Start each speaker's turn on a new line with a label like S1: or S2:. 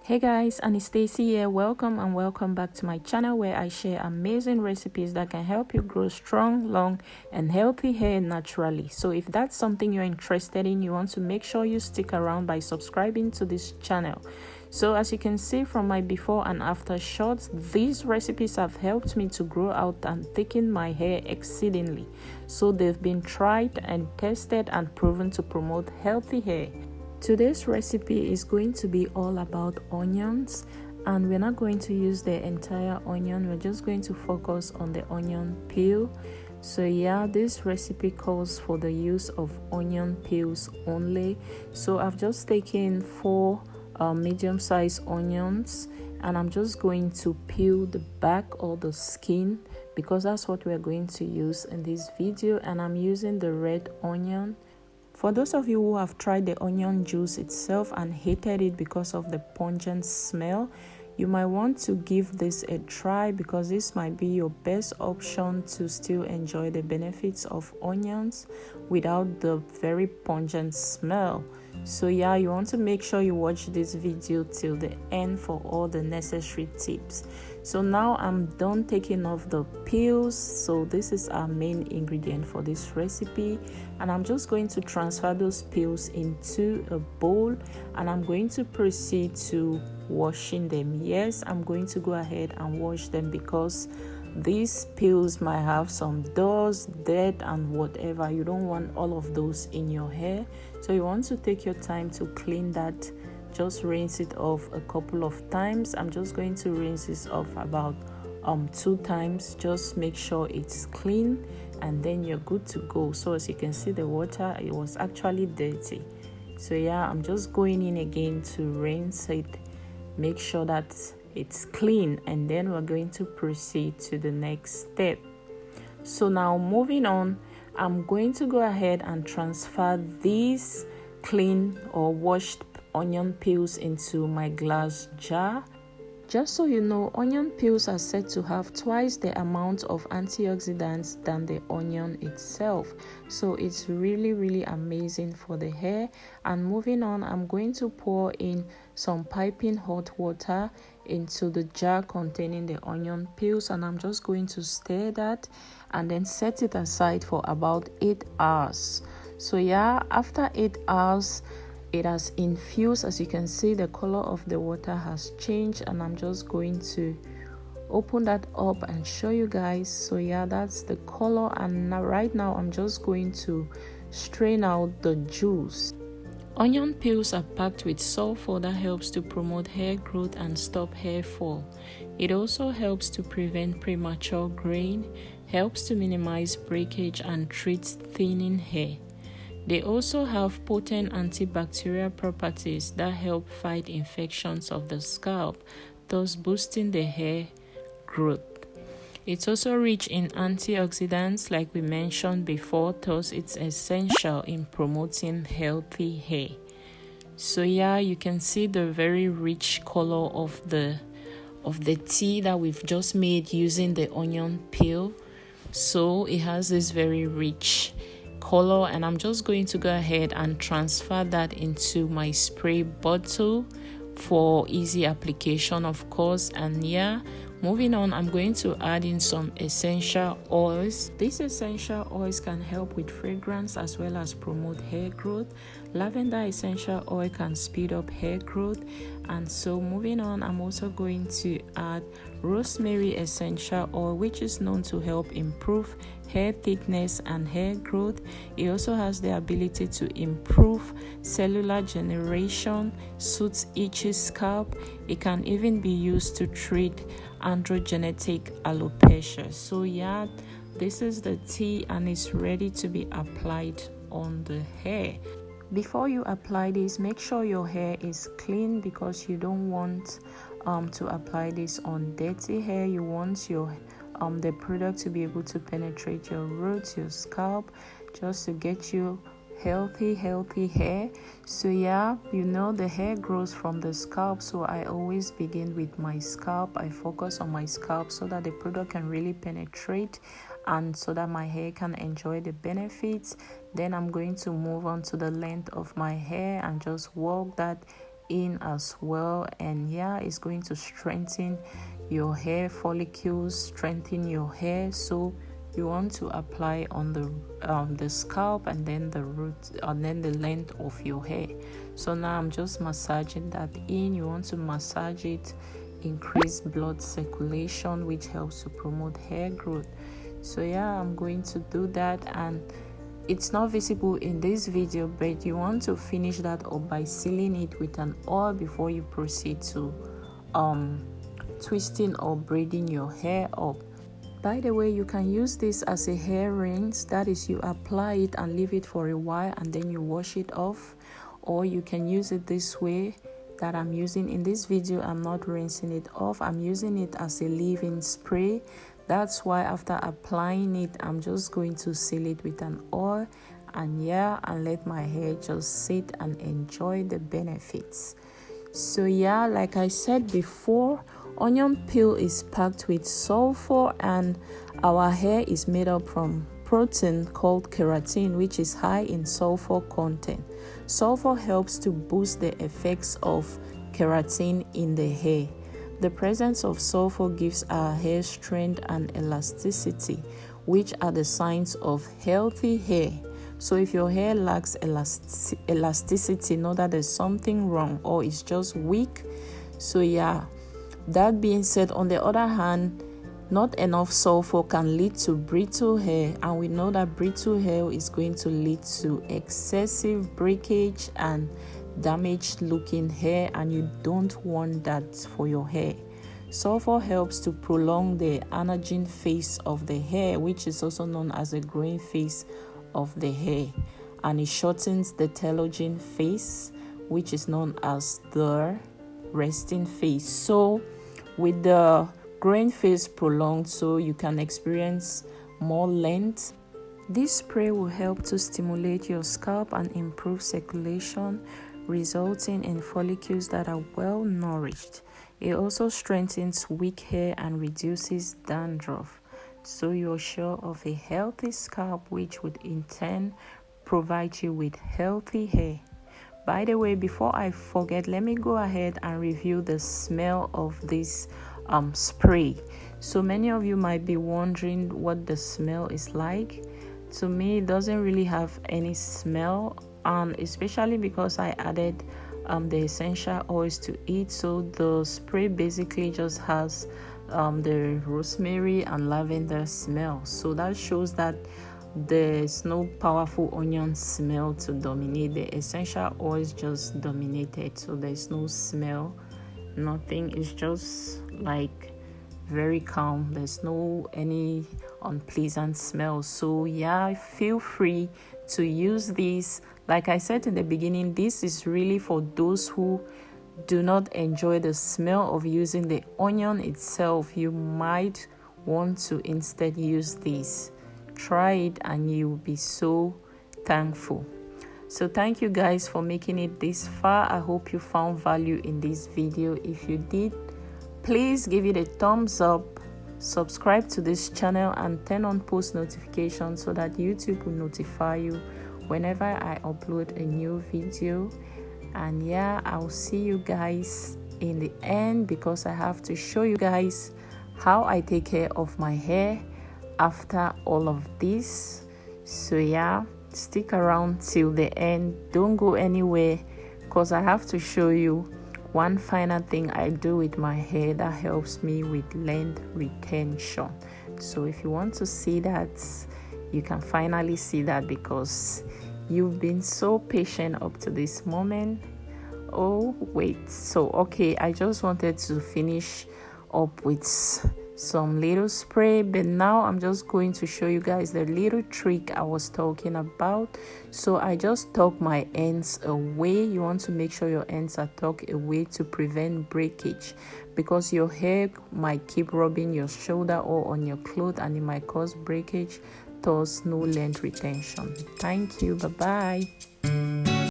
S1: Hey guys, Annie Stacey here. Welcome back to my channel where I share amazing recipes that can help you grow strong, long and healthy hair naturally. So if that's something you're interested in, you want to make sure you stick around by subscribing to this channel. So as you can see from my before and after shots, these recipes have helped me to grow out and thicken my hair exceedingly. So they've been tried and tested and proven to promote healthy hair. Today's recipe is going to be all about onions, and we're not going to use the entire onion. We're just going to focus on the onion peel. So yeah, this recipe calls for the use of onion peels only. So I've just taken four medium-sized onions, and I'm just going to peel the back or the skin because that's what we're going to use in this video. And I'm using the red onion. For those of you who have tried the onion juice itself and hated it because of the pungent smell, you might want to give this a try because this might be your best option to still enjoy the benefits of onions without the very pungent smell. So yeah, you want to make sure you watch this video till the end for all the necessary tips. So now I'm done taking off the peels. So this is our main ingredient for this recipe, and I'm just going to transfer those peels into a bowl, and I'm going to proceed to washing them. Yes, I'm going to go ahead and wash them because these peels might have some dust, dirt and whatever. You don't want all of those in your hair, so you want to take your time to clean that. Just rinse it off a couple of times. I'm just going to rinse this off about 2 times. Just make sure it's clean and then you're good to go. So as you can see, the water, it was actually dirty. So yeah, I'm just going in again to rinse it, make sure that it's clean, and then we're going to proceed to the next step. So now moving on, I'm going to go ahead and transfer these clean or washed onion peels into my glass jar. Just so you know, onion peels are said to have twice the amount of antioxidants than the onion itself, so it's really amazing for the hair. And moving on, I'm going to pour in some piping hot water into the jar containing the onion peels, and I'm just going to stir that and then set it aside for about 8 hours. So yeah, after 8 hours it has infused. As you can see, the color of the water has changed, and I'm just going to open that up and show you guys. So yeah, that's the color, and now right now I'm just going to strain out the juice. Onion peels are packed with sulfur that helps to promote hair growth and stop hair fall. It also helps to prevent premature graying, helps to minimize breakage and treats thinning hair. They also have potent antibacterial properties that help fight infections of the scalp, thus boosting the hair growth. It's also rich in antioxidants like we mentioned before, thus it's essential in promoting healthy hair. So yeah, you can see the very rich color of the tea that we've just made using the onion peel. So it has this very rich color, and I'm just going to go ahead and transfer that into my spray bottle for easy application, of course. And yeah, moving on, I'm going to add in some essential oils. These essential oils can help with fragrance as well as promote hair growth. Lavender essential oil can speed up hair growth. And so moving on, I'm also going to add rosemary essential oil, which is known to help improve hair thickness and hair growth. It also has the ability to improve cellular generation, soothes itchy scalp. It can even be used to treat androgenetic alopecia. So yeah, this is the tea and it's ready to be applied on the hair. Before you apply this, make sure your hair is clean because you don't want to apply this on dirty hair. You want your the product to be able to penetrate your roots, your scalp, just to get you healthy hair. So yeah, you know the hair grows from the scalp, so I always begin with my scalp. I focus on my scalp so that the product can really penetrate and so that my hair can enjoy the benefits. Then I'm going to move on to the length of my hair and just work that in as well, and yeah, it's going to strengthen your hair follicles, strengthen your hair. So you want to apply on the scalp and then the root and then the length of your hair. So now I'm just massaging that in. You want to massage it, increase blood circulation, which helps to promote hair growth. So yeah, I'm going to do that, and it's not visible in this video, but you want to finish that up by sealing it with an oil before you proceed to twisting or braiding your hair up. By the way, you can use this as a hair rinse. That is, you apply it and leave it for a while and then you wash it off. Or you can use it this way that I'm using in this video. I'm not rinsing it off. I'm using it as a leave-in spray. That's why after applying it, I'm just going to seal it with an oil and let my hair just sit and enjoy the benefits. So yeah, like I said before, onion peel is packed with sulfur, and our hair is made up from protein called keratin, which is high in sulfur content. Sulfur helps to boost the effects of keratin in the hair. The presence of sulfur gives our hair strength and elasticity, which are the signs of healthy hair. So if your hair lacks elasticity, know that there's something wrong or it's just weak. So yeah, that being said, on the other hand, not enough sulfur can lead to brittle hair, and we know that brittle hair is going to lead to excessive breakage and damaged looking hair, and you don't want that for your hair. Sulfur helps to prolong the anagen phase of the hair, which is also known as the growing phase of the hair, and it shortens the telogen phase, which is known as the resting phase. So with the growing phase prolonged, so you can experience more length. This spray will help to stimulate your scalp and improve circulation, resulting in follicles that are well nourished. It also strengthens weak hair and reduces dandruff, so you're sure of a healthy scalp, which would in turn provide you with healthy hair. By the way, before I forget, let me go ahead and review the smell of this spray. So many of you might be wondering what the smell is like. To me, it doesn't really have any smell, especially because I added the essential oils to it. So the spray basically just has the rosemary and lavender smell. So that shows that there's no powerful onion smell to dominate. The essential oils just dominated, so there's no smell, nothing. It's just like very calm. There's no any unpleasant smell. So yeah, feel free to use this. Like I said in the beginning, this is really for those who do not enjoy the smell of using the onion itself. You might want to instead use this. Try it and you'll be so thankful. So thank you guys for making it this far. I hope you found value in this video. If you did, please give it a thumbs up, subscribe to this channel, and turn on post notifications so that YouTube will notify you whenever I upload a new video. And yeah, I'll see you guys in the end, because I have to show you guys how I take care of my hair after all of this. So yeah, stick around till the end. Don't go anywhere, because I have to show you one final thing I do with my hair that helps me with length retention. So if you want to see that, you can finally see that, because you've been so patient up to this moment. Oh wait, so okay, I just wanted to finish up with some little spray, but now I'm just going to show you guys the little trick I was talking about. So I just tuck my ends away. You want to make sure your ends are tucked away to prevent breakage, because your hair might keep rubbing your shoulder or on your clothes and it might cause breakage, thus no length retention. Thank you. Bye bye.